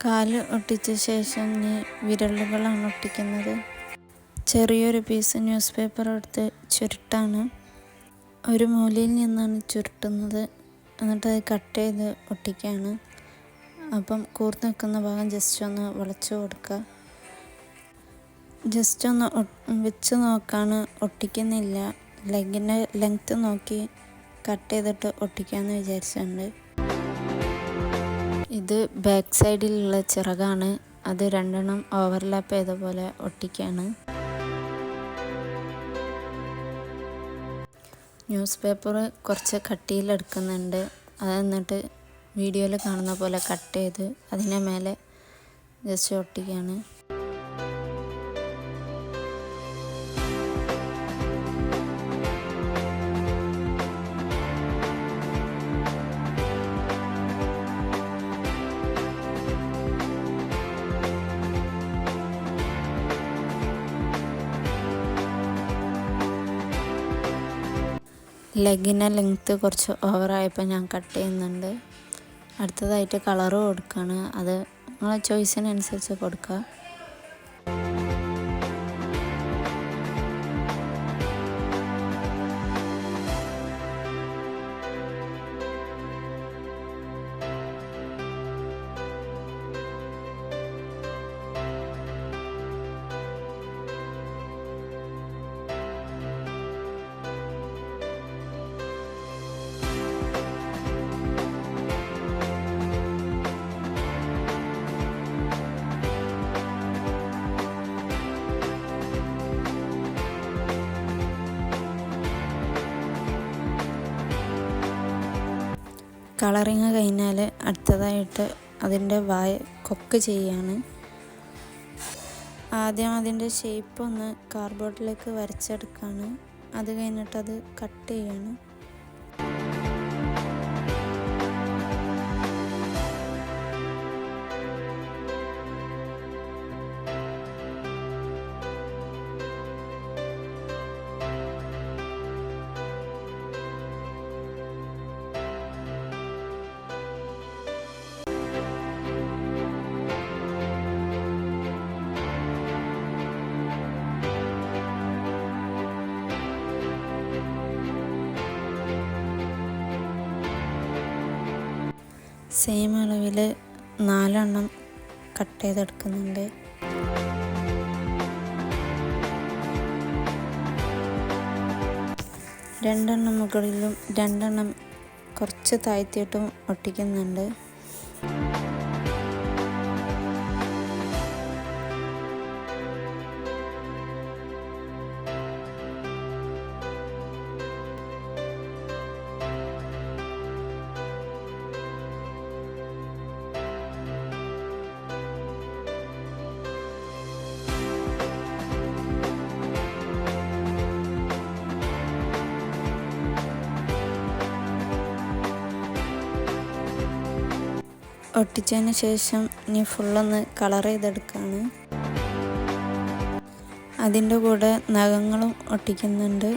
കാല് ഒട്ടിച്ച ശേഷം ഇനി വിരലുകളാണ് ഒട്ടിക്കുന്നത്. ചെറിയൊരു പീസ് ന്യൂസ് പേപ്പർ എടുത്ത് ചുരുട്ടാണ്. ഒരു മൂലയിൽ നിന്നാണ് ചുരുട്ടുന്നത്. എന്നിട്ട് അത് കട്ട് ചെയ്ത് ഒട്ടിക്കുകയാണ്. അപ്പം കൂർത്ത് നിൽക്കുന്ന ഭാഗം ജസ്റ്റ് ഒന്ന് വളച്ചു കൊടുക്കുക. ജസ്റ്റ് ഒന്ന് വെച്ച് നോക്കാണ്, ഒട്ടിക്കുന്നില്ല. ലെഗിൻ്റെ ലെങ്ത്ത് നോക്കി കട്ട് ചെയ്തിട്ട് ഒട്ടിക്കാമെന്ന് വിചാരിച്ചിട്ടുണ്ട്. ഇത് ബാക്ക് സൈഡിലുള്ള ചിറകാണ്. അത് രണ്ടെണ്ണം ഓവർലാപ്പ് ചെയ്ത പോലെ ഒട്ടിക്കുകയാണ്. ന്യൂസ് പേപ്പർ കുറച്ച് കട്ടിയിലെടുക്കുന്നുണ്ട്. അത് എന്നിട്ട് വീഡിയോയിൽ കാണുന്ന പോലെ കട്ട് ചെയ്ത് അതിൻ്റെ മേലെ ജസ്റ്റ് ഒട്ടിക്കുകയാണ്. ലെഗിൻ്റെ ലെങ്ത്ത് കുറച്ച് ഓവറായപ്പോൾ ഞാൻ കട്ട് ചെയ്യുന്നുണ്ട്. അടുത്തതായിട്ട് കളറ് കൊടുക്കുകയാണ്. അത് നിങ്ങളെ ചോയ്സിനനുസരിച്ച് കൊടുക്കുക. കളറിങ് കഴിഞ്ഞാൽ അടുത്തതായിട്ട് അതിൻ്റെ കൊക്ക് ചെയ്യാണ്. ആദ്യം അതിൻ്റെ ഷേപ്പ് ഒന്ന് കാർഡ്ബോർഡിലേക്ക് വരച്ചെടുക്കുകയാണ്. അത് കഴിഞ്ഞിട്ട് അത് കട്ട് ചെയ്യാണ്. സെയിം അളവിൽ 4 എണ്ണം കട്ട് ചെയ്തെടുക്കുന്നുണ്ട്. രണ്ടെണ്ണം മുകളിലും 2 എണ്ണം കുറച്ച് താഴ്ത്തിയിട്ടും ഒട്ടിക്കുന്നുണ്ട്. ഒട്ടിച്ചതിന് ശേഷം ഇനി ഫുള്ളൊന്ന് കളർ ചെയ്തെടുക്കുകയാണ്. അതിൻ്റെ കൂടെ നഖങ്ങളും ഒട്ടിക്കുന്നുണ്ട്.